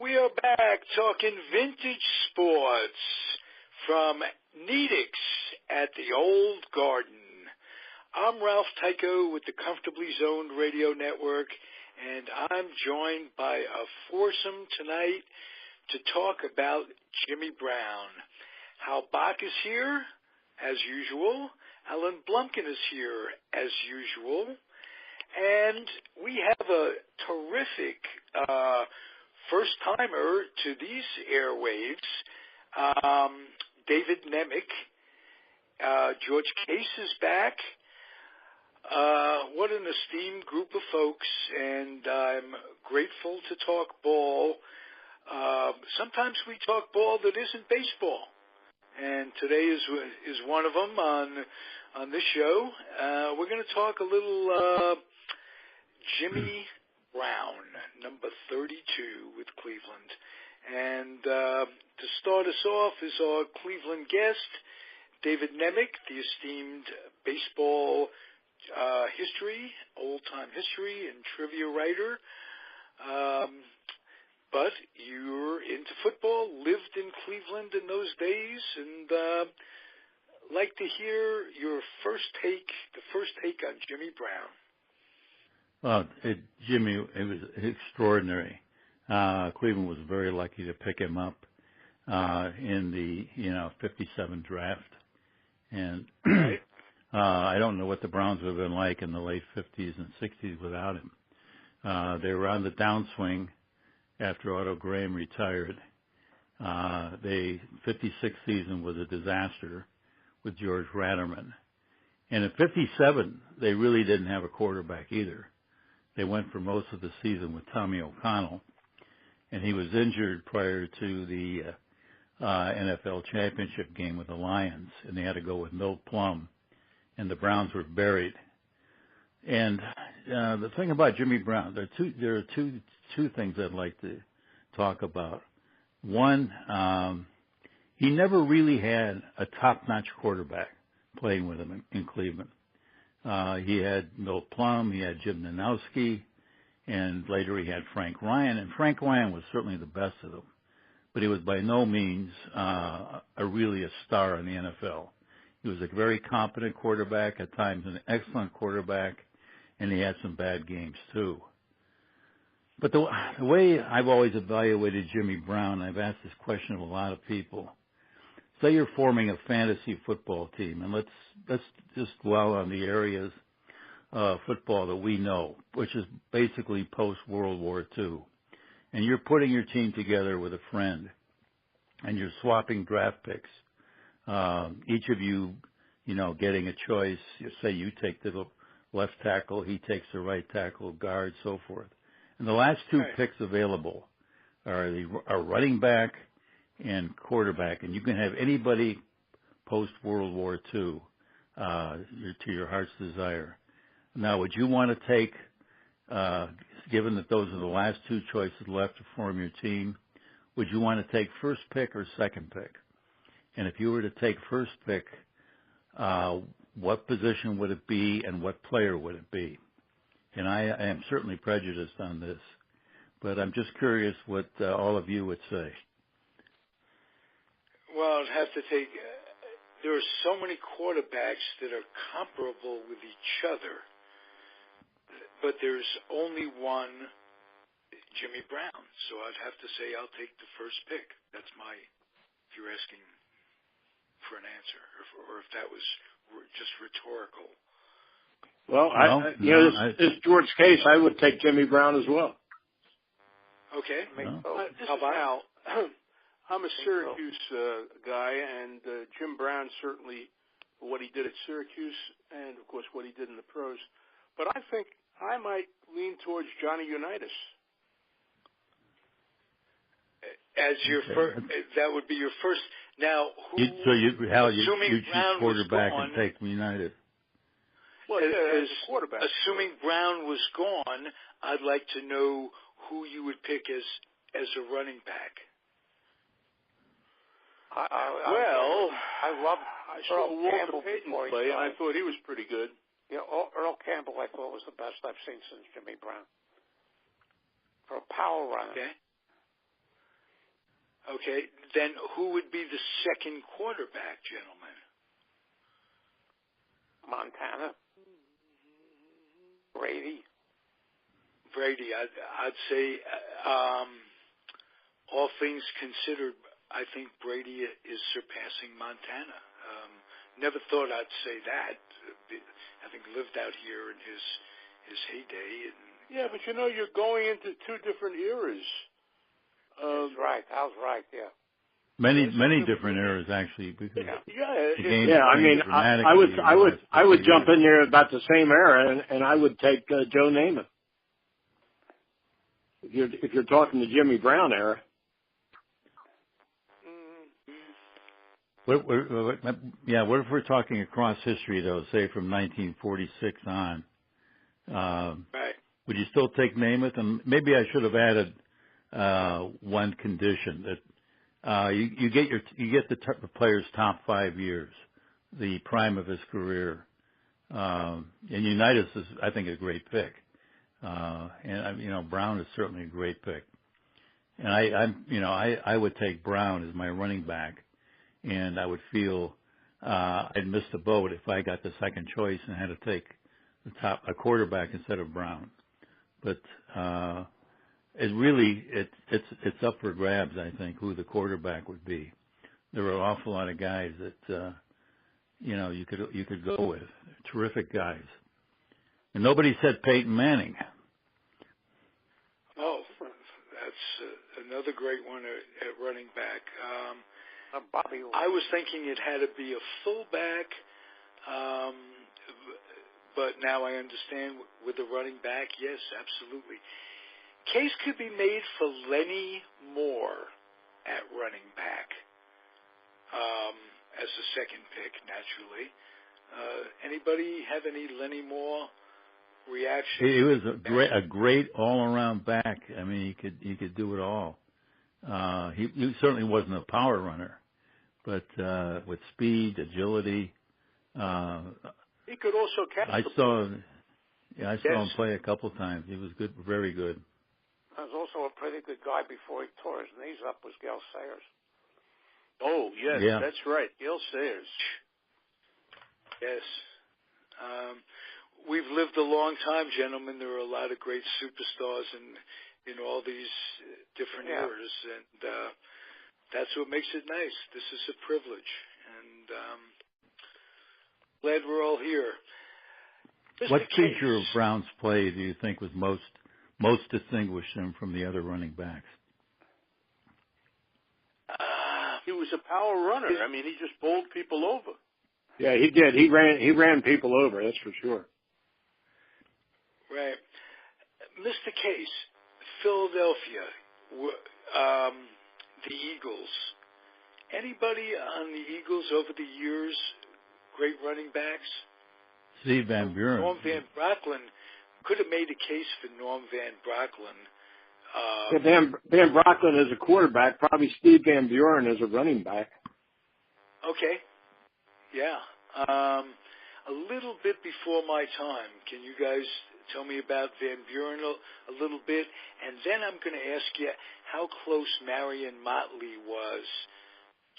We are back talking vintage sports from Nedick's at the Old Garden. I'm Ralph Tyko with the Comfortably Zoned Radio Network, and I'm joined by a foursome tonight to talk about Jimmy Brown. Hal Bock is here, as usual. Alan Blumkin is here, as usual. And we have a terrific first-timer to these airwaves, David Nemec. George Case is back. What an esteemed group of folks, and I'm grateful to talk ball. Sometimes we talk ball that isn't baseball, and today is one of them on this show. We're going to talk a little Jimmy Brown, number 32 with Cleveland. And to start us off is our Cleveland guest, David Nemec, the esteemed baseball history, old-time history and trivia writer. But you're into football, lived in Cleveland in those days, and like to hear your first take on Jimmy Brown. Well, Jimmy, it was extraordinary. Cleveland was very lucky to pick him up in the 57 draft, and I don't know what the Browns would have been like in the late 50s and 60s without him. They were on the downswing after Otto Graham retired. The 56 season was a disaster with George Ratterman, and in 57 they really didn't have a quarterback either. They went for most of the season with Tommy O'Connell, and he was injured prior to the NFL championship game with the Lions, and they had to go with Milt Plum, and the Browns were buried. And the thing about Jimmy Brown, there are two things I'd like to talk about. One, he never really had a top-notch quarterback playing with him in Cleveland. He had Milt Plum, he had Jim Nanowski, and later he had Frank Ryan. And Frank Ryan was certainly the best of them, but he was by no means really a star in the NFL. He was a very competent quarterback, at times an excellent quarterback, and he had some bad games too. But the way I've always evaluated Jimmy Brown, I've asked this question of a lot of people. Say you're forming a fantasy football team, and let's just dwell on the areas of football that we know, which is basically post-World War II. And you're putting your team together with a friend, and you're swapping draft picks. Each of you, getting a choice. Say you take the left tackle, he takes the right tackle, guard, so forth. And the last two picks available are running back and quarterback, and you can have anybody post-World War II to your heart's desire. Now, would you want to take, given that those are the last two choices left to form your team, would you want to take first pick or second pick? And if you were to take first pick, what position would it be and what player would it be? And I am certainly prejudiced on this, but I'm just curious what all of you would say. Well, I'd have to take. There are so many quarterbacks that are comparable with each other, but there's only one Jimmy Brown. So I'd have to say I'll take the first pick. That's if you're asking for an answer, or if that was just rhetorical. Well, this George Case, I would take Jimmy Brown as well. Okay. This is Hal. I'm a Syracuse guy, and Jim Brown certainly, what he did at Syracuse and, of course, what he did in the pros. But I think I might lean towards Johnny Unitas. As your first, that would be your first. Now, you choose quarterback and take Unitas. Well, as a quarterback. Assuming Brown was gone, I'd like to know who you would pick as a running back. I saw Walter Payton play, and I thought he was pretty good. Earl Campbell, I thought, was the best I've seen since Jimmy Brown. For a power runner. Okay. Okay, then who would be the second quarterback, gentlemen? Montana. Brady. I'd say, all things considered, I think Brady is surpassing Montana. Never thought I'd say that, having lived out here in his heyday. Yeah, but you're going into two different eras. That's right. Hal's right. Yeah. Many different eras actually. Because I mean, I would jump in there about the same era, and I would take Joe Namath. If you're talking the Jimmy Brown era. What if we're talking across history, though, say from 1946 on? Right. Would you still take Namath? And maybe I should have added one condition that you get the player's top 5 years, the prime of his career. And Unitas is, I think, a great pick. And Brown is certainly a great pick. And I would take Brown as my running back. And I would feel I'd missed the boat if I got the second choice and had to take a quarterback instead of Brown. But it's up for grabs, I think, who the quarterback would be. There were an awful lot of guys that you could go with, terrific guys, and nobody said Peyton Manning. Oh, that's another great one at running back. Bobby. I was thinking it had to be a fullback, but now I understand with the running back, yes, absolutely. Case could be made for Lenny Moore at running back as the second pick, naturally. Anybody have any Lenny Moore reaction? He was a great all-around back. I mean, he could do it all. He certainly wasn't a power runner, but with speed, agility. He could also catch. I saw him play a couple times. He was good, very good. There was also a pretty good guy before he tore his knees up was Gale Sayers. Oh, yes, yeah. That's right, Gale Sayers. Yes. We've lived a long time, gentlemen. There are a lot of great superstars in all these different eras, and that's what makes it nice. This is a privilege, and glad we're all here. What feature of Brown's play do you think was most distinguished him from the other running backs? He was a power runner. I mean, he just bowled people over. Yeah, he did. He ran people over. That's for sure. Right, Mr. Case, Philadelphia, the Eagles. Anybody on the Eagles over the years? Great running backs. Steve Van Buren. Norm Van Brocklin could have made a case for Norm Van Brocklin. Van Brocklin as a quarterback, probably Steve Van Buren as a running back. Okay. Yeah. A little bit before my time. Can you guys tell me about Van Buren a little bit? And then I'm going to ask you how close Marion Motley was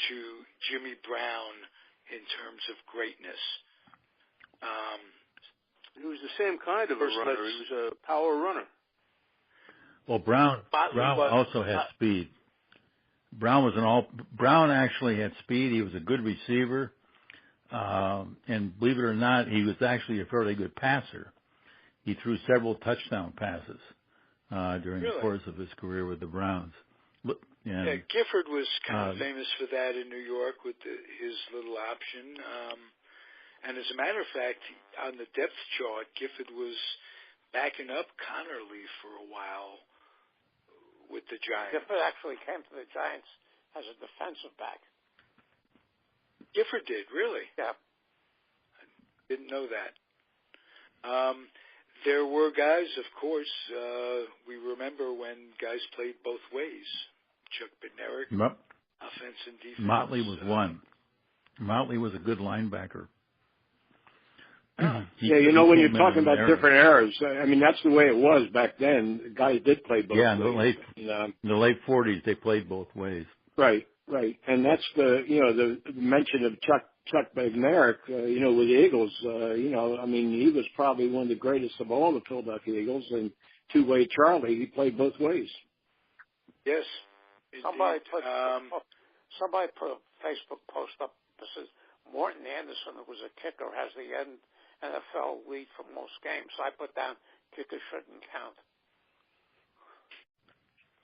to Jimmy Brown in terms of greatness. He was the same kind of a runner. He was a power runner. Well, Brown also had speed. Brown actually had speed. He was a good receiver. And believe it or not, he was actually a fairly good passer. He threw several touchdown passes during the course of his career with the Browns. Yeah, Gifford was kind of famous for that in New York with his little option. And as a matter of fact, on the depth chart, Gifford was backing up Connerly for a while with the Giants. Gifford actually came to the Giants as a defensive back. Gifford did, really? Yeah. I didn't know that. There were guys, of course, we remember when guys played both ways. Chuck Bednarik, offense and defense. Motley was one. Motley was a good linebacker. When you're talking about different eras, I mean, that's the way it was back then. Guys did play both ways. In the late 40s, they played both ways. Right. And that's the mention of Chuck Bednarik, with the Eagles. He was probably one of the greatest of all the Philadelphia Eagles, and two-way Charlie, he played both ways. Yes. Somebody put a Facebook post up that says Morton Anderson, who was a kicker, has the NFL lead for most games. So I put down kicker shouldn't count.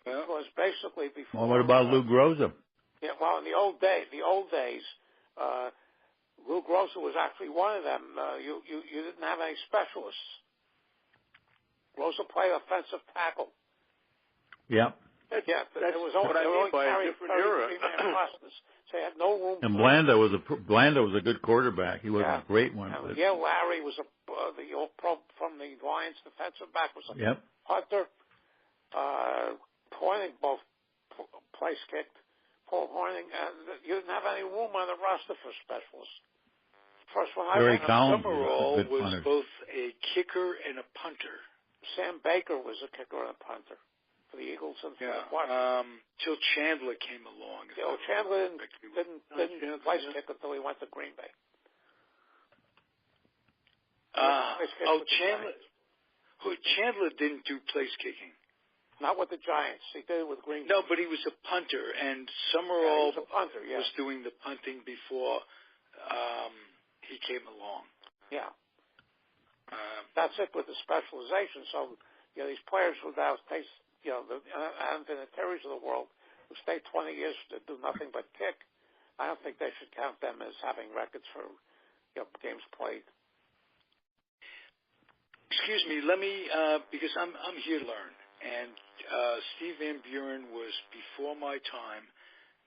Well, because basically before. Well, what about Lou Groza? Yeah, well, in the old days, Lou Groza was actually one of them. You didn't have any specialists. Groza played offensive tackle. Yeah. Yeah, but that's it was what I mean by a different era. So they had no room. And Blanda was a good quarterback. He wasn't a great one. And Yale Larry was the old pro from the Lions defensive back was a punter. Horning both place kicked. Paul Horning, and you didn't have any room on the roster for specialists. First one I went on, Summerall was both a kicker and a punter. Sam Baker was a kicker and a punter for the Eagles and for till Chandler came along. Chandler didn't place kick until he went to Green Bay. Chandler didn't do place kicking. Not with the Giants. He did it with Green Bay. No, but he was a punter, and Summerall was doing the punting before he came along. Yeah. That's it with the specialization. So, these players who now stay, the Vinatieri's of the world, who stay 20 years to do nothing but kick, I don't think they should count them as having records for, games played. Excuse me, let me, because I'm here to learn. And Steve Van Buren was before my time,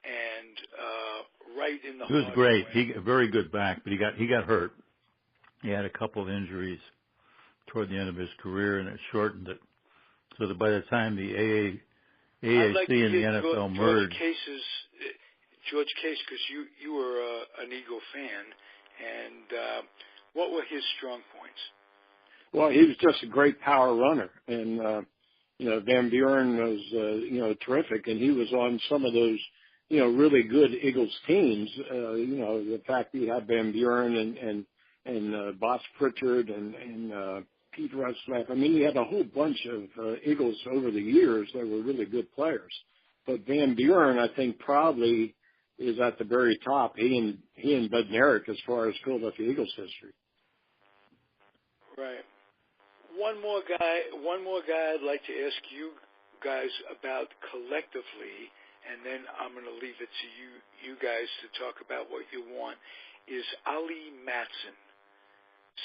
and right in the. He was great. He very good back, but he got hurt. He had a couple of injuries toward the end of his career, and it shortened it. So that by the time the AAC and the NFL merged, George Case, because you were an Eagle fan, and what were his strong points? Well, he was just a great power runner, and. Van Buren was, terrific, and he was on some of those, really good Eagles teams. The fact that he had Van Buren and Boss Pritchard and Pete Ruslack. I mean, he had a whole bunch of Eagles over the years that were really good players. But Van Buren, I think, probably is at the very top. He and Bednarik as far as Philadelphia Eagles history. Right. One more guy I'd like to ask you guys about collectively, and then I'm going to leave it to you guys to talk about what you want, is Ali Matson,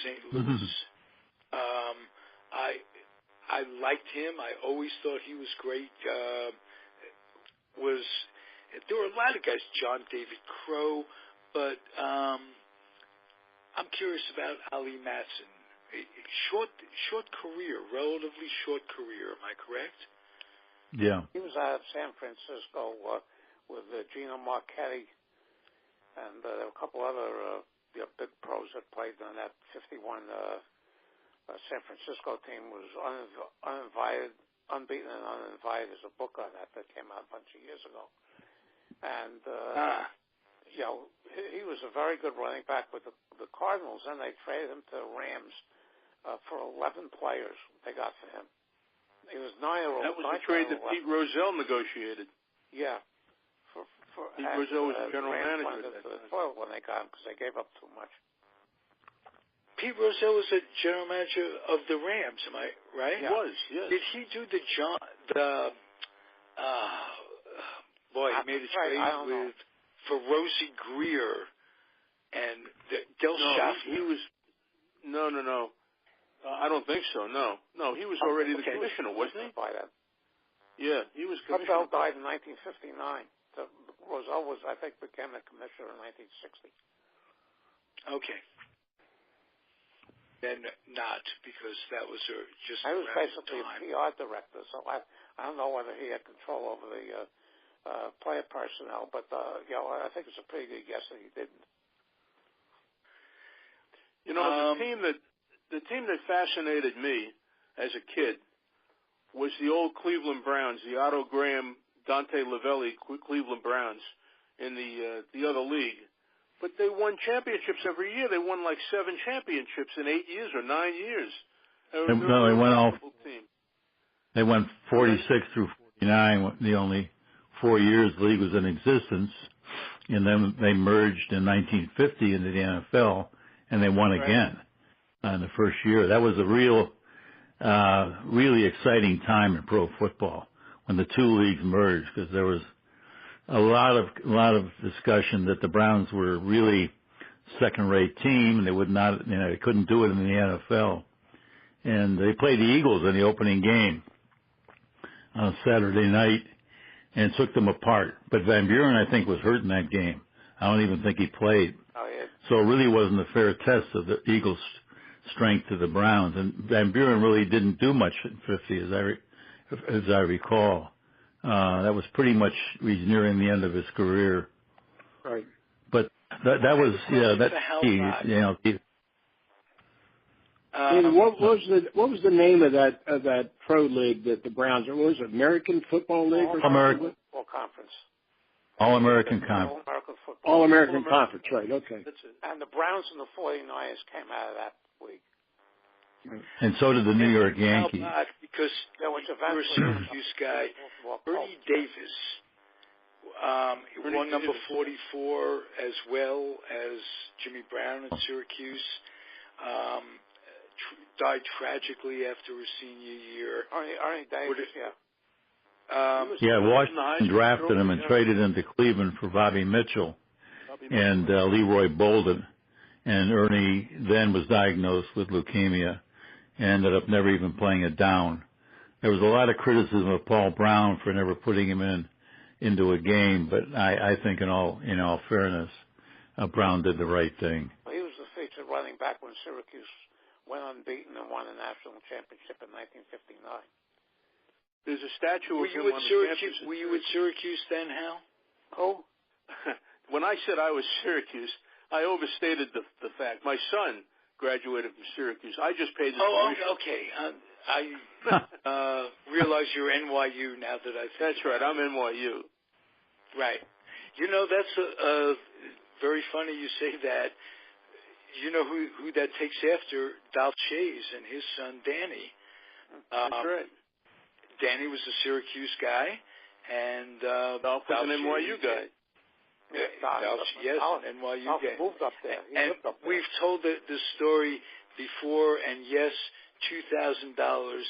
St. Louis. I liked him. I always thought he was great. There were a lot of guys, John David Crow, but I'm curious about Ali Matson. Short career, relatively short career. Am I correct? Yeah. He was out of San Francisco with Gino Marchetti, and there were a couple other big pros that played on that 51 San Francisco team. Was unbeaten and uninvited. There's a book on that came out a bunch of years ago, and he was a very good running back with the Cardinals, and they traded him to the Rams. For 11 players they got for him. He was 9-year-old. That was the trade that Pete Rozelle negotiated. Yeah. Pete Rozelle was the general manager at that time. When they got him because they gave up too much. Pete Rozelle was the general manager of the Rams, am I right? He was, yes. Did he do he made a trade for Rosie Greer and Del Shafi. He was, no. I don't think so, no. No, he was already the commissioner, wasn't he? By then. Yeah, he was commissioner. Rozelle died in 1959. Rozelle became the commissioner in 1960. Okay. Then not, because that was just I was basically a PR director, so I don't know whether he had control over the player personnel, but I think it's a pretty good guess that he didn't. The team that fascinated me as a kid was the old Cleveland Browns, the Otto Graham Dante Lavelli, Cleveland Browns, in the other league. But they won championships every year. They won like 7 championships in 8 years or 9 years. They went all. They went 46 through 49. The only 4 years the league was in existence, and then they merged in 1950 into the NFL, and they won again in the first year. That was a really exciting time in pro football when the two leagues merged, because there was a lot of discussion that the Browns were really second-rate team, and they would not, they couldn't do it in the NFL. And they played the Eagles in the opening game on a Saturday night and took them apart. But Van Buren, I think, was hurt in that game. I don't even think he played. Oh, yeah. So it really wasn't a fair test of the Eagles' strength to the Browns. And Van Buren really didn't do much in 50, as I recall. That was pretty much, he's nearing the end of his career. Right. But that was, that's key, what was the name of that pro league that the Browns? What was it, American Football League or American Football Conference? All-American Conference. All-American Football. All-American Conference, right? Okay. That's it. And the Browns and the 49ers came out of that league. And so did the New York Yankees. Because you're a Syracuse guy. Bernie Davis won number 44 as well as Jimmy Brown at Syracuse. Died tragically after his senior year. Ernie Davis, Washington drafted him and traded him to Cleveland for Bobby Mitchell and Leroy Bolden. And Ernie then was diagnosed with leukemia and ended up never even playing it down. There was a lot of criticism of Paul Brown for never putting him into a game, but I think in all fairness, Brown did the right thing. Well, he was the featured running back when Syracuse went unbeaten and won a national championship in 1959. There's a statue of him on the campus. Were you at Syracuse then, Hal? Oh. When I said I was Syracuse, I overstated the fact. My son graduated from Syracuse. I just paid his tuition. Okay. I realize you're NYU now that I think. That's right. I'm NYU. Right. That's very funny you say that. You know who that takes after? Dolph Shays and his son Danny. That's right. Danny was a Syracuse guy, and Dolph was an NYU guy. An NYU guy. Moved up there. And we've told this story before, and yes, $2,000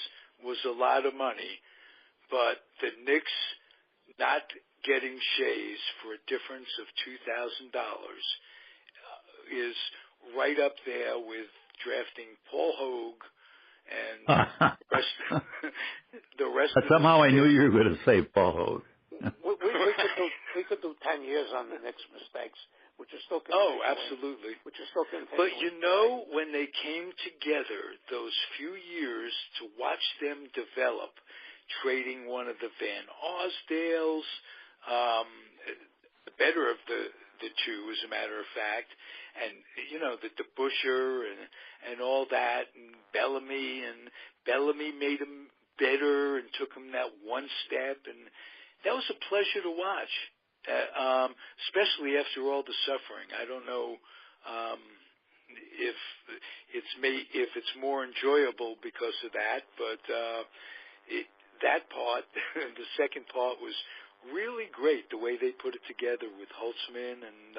was a lot of money, but the Knicks not getting Shays for a difference of $2,000 is right up there with drafting Paul Hogue and the rest. Somehow I knew you were going to say Paul Hogue. we could do 10 years on the Knicks' mistakes, which is still continuing. Oh, absolutely. Which is still continuing. But when they came together, those few years to watch them develop, trading one of the Van Arsdales, the better of the two, as a matter of fact, and the DeBuscher and all that, and Bellamy made him better and took him that one step, and that was a pleasure to watch, especially after all the suffering. I don't know if it's more enjoyable because of that, but that part, the second part, was really great, the way they put it together with Holtzman and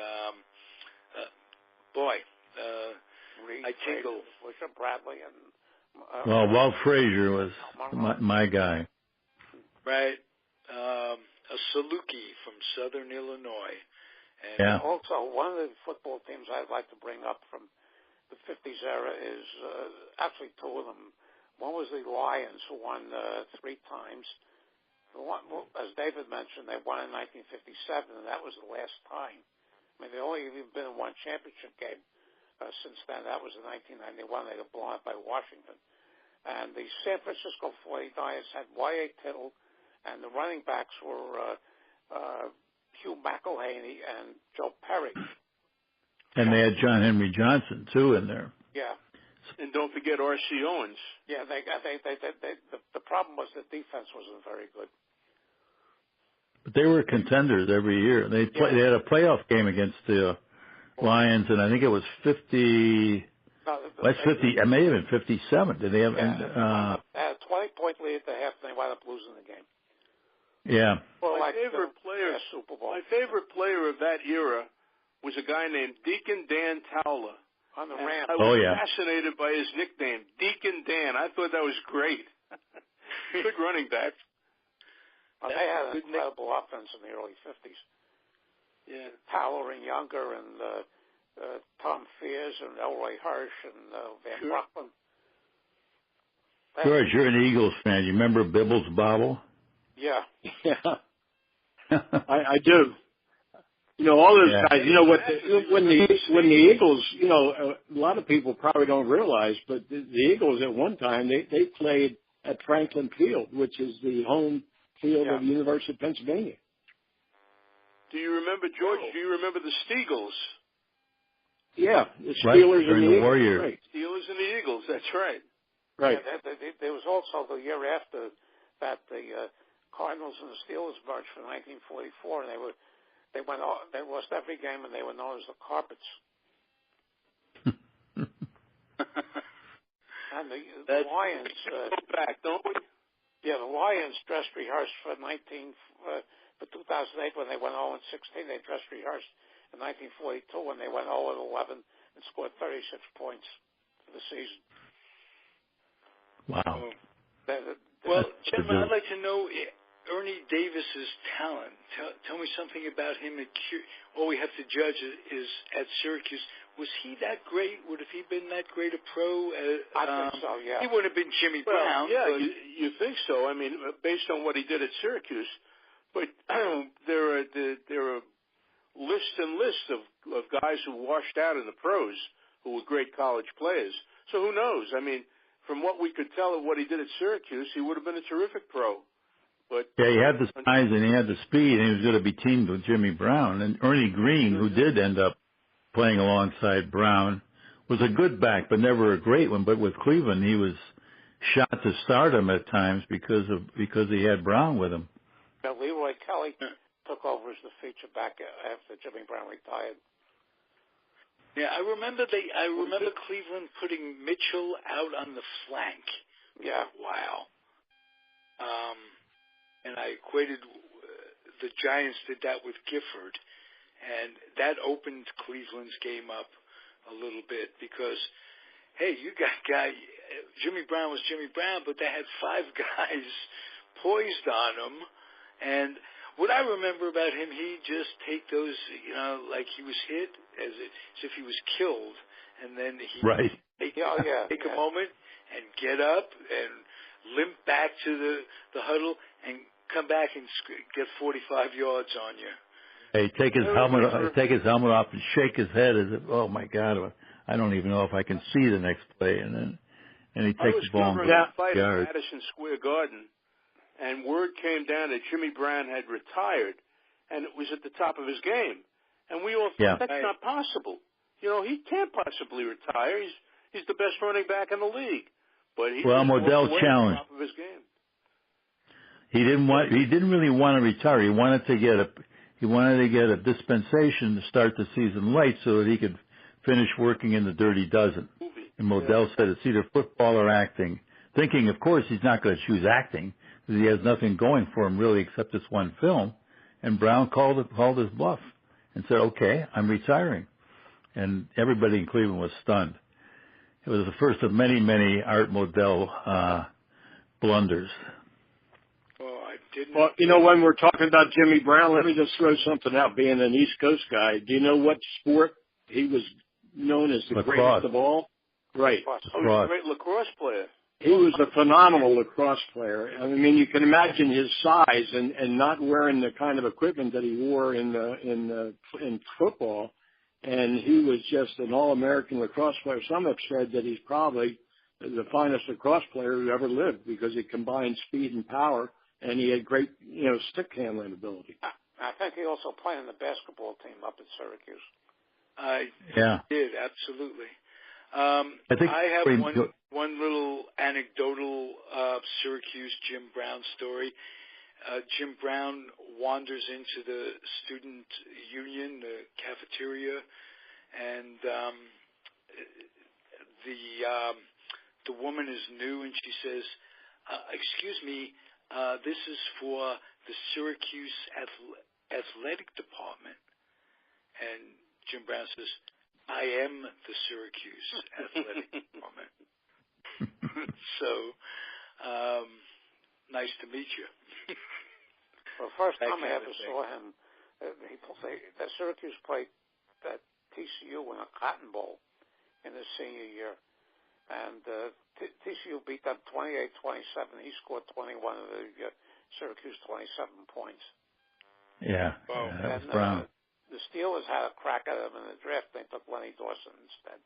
I tingle. Butcher, Bradley, and Walt Frazier was my guy. Right. A Saluki from Southern Illinois. And also, one of the football teams I'd like to bring up from the 50s era is actually two of them. One was the Lions, who won 3 times. As David mentioned, they won in 1957, and that was the last time. I mean, they only even been in one championship game since then. That was in 1991. They got blown up by Washington. And the San Francisco 49ers had Y.A. Tittle, and the running backs were Hugh McElhaney and Joe Perry. And they had John Henry Johnson, too, in there. Yeah. And don't forget R.C. Owens. Yeah, the problem was the defense wasn't very good. But they were contenders every year. They had a playoff game against the Lions, and I think it was 50. No, that's 50. It may have been 57. Did they have? Yeah, had a 20-point lead at the half, and they wound up losing the game. Yeah. Well, my favorite player of that era was a guy named Deacon Dan Towler. On the Rams. I was fascinated by his nickname, Deacon Dan. I thought that was great. Good running back. Well, they had an incredible offense in the early 50s. Yeah. Towler and Younger and Tom Fears and Elroy Hirsch and Van Brocklin. George, you're an Eagles fan. You remember Bibble's Bobble? Yeah. Yeah. I do. You know, all those guys, you know, when the Eagles, you know, a lot of people probably don't realize, but the Eagles at one time, they played at Franklin Field, which is the home field of the University of Pennsylvania. Do you remember, George, do you remember the Steagles? Yeah, the Steelers and the Warriors. Right. Steelers and the Eagles, that's right. Right. Yeah, there was also the year after that the Cardinals and the Steelers merged for 1944, and they lost every game, and they were known as the Carpets. And the Lions back, don't we? Yeah, the Lions dress rehearsed for 2008 when they went 0-16. They dress rehearsed in 1942 when they went 0-11 and scored 36 points for the season. Wow. Well, gentlemen, I'd like to know Ernie Davis's talent. Tell me something about him. All we have to judge is at Syracuse. Was he that great? Would have he been that great a pro? I think so, yeah. He would have been Jimmy Brown. Yeah, you think so. I mean, based on what he did at Syracuse. But there are lists and lists of guys who washed out in the pros who were great college players. So who knows? I mean, from what we could tell of what he did at Syracuse, he would have been a terrific pro. But yeah, he had the size and he had the speed, and he was going to be teamed with Jimmy Brown. And Ernie Green, who did end up playing alongside Brown, was a good back, but never a great one. But with Cleveland, he was shot to stardom at times because he had Brown with him. Now, Leroy Kelly took over as the feature back after Jimmy Brown retired. Yeah, I remember Cleveland putting Mitchell out on the flank. Yeah. Wow. And I equated the Giants did that with Gifford, and that opened Cleveland's game up a little bit because, hey, you got Jimmy Brown was Jimmy Brown, but they had five guys poised on him, and what I remember about him, he'd just take those, like he was hit as if he was killed, and then he'd take a moment and get up and limp back to the huddle and come back and get 45 yards on you. Hey, take his helmet off and shake his head as if, oh my God, I don't even know if I can see the next play, and he takes the ball and goes fight at Madison Square Garden, and word came down that Jimmy Brown had retired, and it was at the top of his game, and we all thought that's not possible. He can't possibly retire. He's the best running back in the league, but Modell challenged. Top of his game. He didn't really want to retire. He wanted to get a dispensation to start the season late so that he could finish working in the Dirty Dozen. And Modell said it's either football or acting, thinking, of course, he's not going to choose acting because he has nothing going for him really except this one film. And Brown called his bluff and said, "Okay, I'm retiring." And everybody in Cleveland was stunned. It was the first of many, many Art Modell blunders. Well, when we're talking about Jimmy Brown, let me just throw something out. Being an East Coast guy, do you know what sport he was known as the greatest of all? Right. He was a great lacrosse player. He was a phenomenal lacrosse player. I mean, you can imagine his size and not wearing the kind of equipment that he wore in football. And he was just an all-American lacrosse player. Some have said that he's probably the finest lacrosse player who ever lived because he combined speed and power. And he had great, stick handling ability. I think he also played in the basketball team up at Syracuse. I did, absolutely. I have one little anecdotal Syracuse Jim Brown story. Jim Brown wanders into the student union, the cafeteria, and the woman is new, and she says, "Excuse me, this is for the Syracuse athletic department." And Jim Brown says, "I am the Syracuse athletic department." So, nice to meet you. Well, the first time I ever saw him, Syracuse played at TCU in a Cotton Bowl in his senior year. And TCU beat them 28-27. He scored 21 of the Syracuse 27 points. Yeah, that was Brown. The Steelers had a crack at him in the draft. They took Lenny Dawson instead.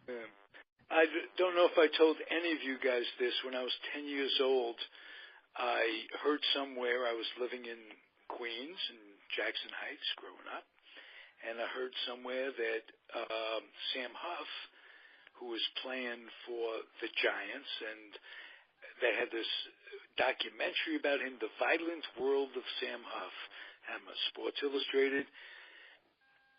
Yeah. I don't know if I told any of you guys this. When I was 10 years old, I heard somewhere, I was living in Queens in Jackson Heights growing up, and I heard somewhere that Sam Huff, who was playing for the Giants, and they had this documentary about him, The Violent World of Sam Huff, Sports Illustrated.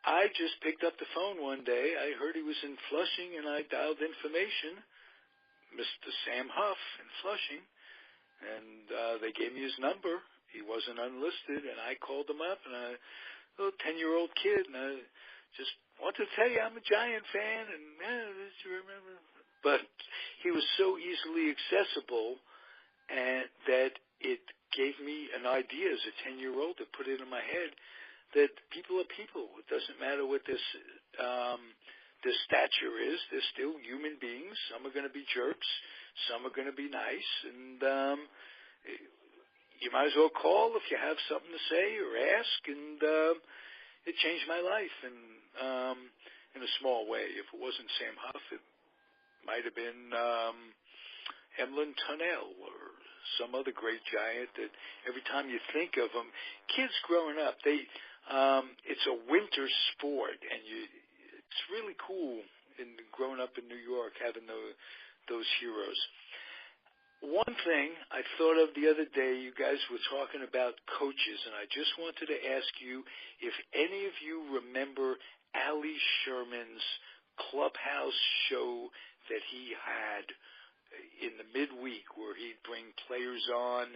I just picked up the phone one day. I heard he was in Flushing, and I dialed information, Mr. Sam Huff in Flushing, and they gave me his number. He wasn't unlisted, and I called him up, and a little 10-year-old kid, and I just want to tell you I'm a Giant fan, and did you remember? But he was so easily accessible, and that it gave me an idea as a 10-year-old to put it in my head that people are people. It doesn't matter what their stature is. They're still human beings. Some are going to be jerks. Some are going to be nice, and you might as well call if you have something to say or ask, and it changed my life in a small way. If it wasn't Sam Huff, it might have been Emlyn Tunnell or some other great Giant that every time you think of them, kids growing up, it's a winter sport, and it's really cool growing up in New York having those heroes. One thing I thought of the other day, you guys were talking about coaches, and I just wanted to ask you if any of you remember Allie Sherman's clubhouse show that he had in the midweek where he'd bring players on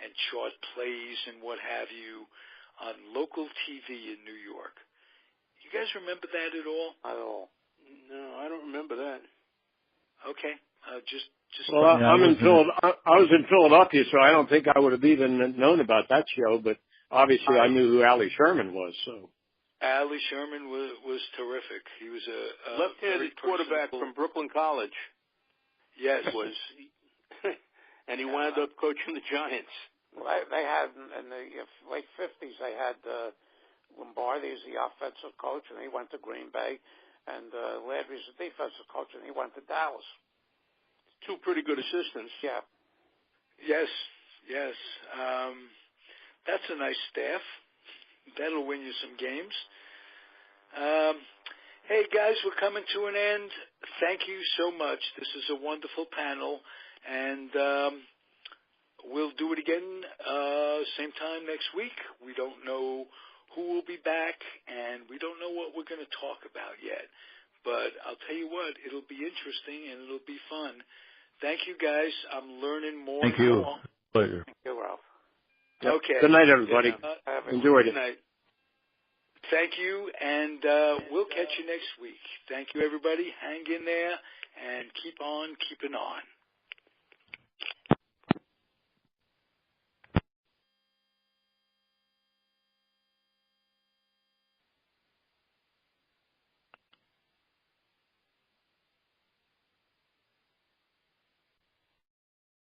and chart plays and what have you on local TV in New York. You guys remember that at all? Not at all. No, I don't remember that. Okay. Just. Well, I was in Philadelphia, so I don't think I would have even known about that show. But obviously, I knew who Allie Sherman was. So Allie Sherman was terrific. He was a left-handed quarterback from Brooklyn College. Yes, and he wound up coaching the Giants. Well, they had in the late 50s. They had Lombardi as the offensive coach, and he went to Green Bay, and Landry's the defensive coach, and he went to Dallas. Two pretty good assistants. Yeah. Yes. That's a nice staff. That'll win you some games. Hey, guys, we're coming to an end. Thank you so much. This is a wonderful panel, and we'll do it again same time next week. We don't know who will be back, and we don't know what we're going to talk about yet. But I'll tell you what, it'll be interesting, and it'll be fun. Thank you, guys. I'm learning more. Thank you. More. Pleasure. Thank you, Ralph. Yep. Okay. Good night, everybody. Enjoyed it. Good night. Thank you, and we'll catch you next week. Thank you, everybody. Hang in there and keep on keeping on.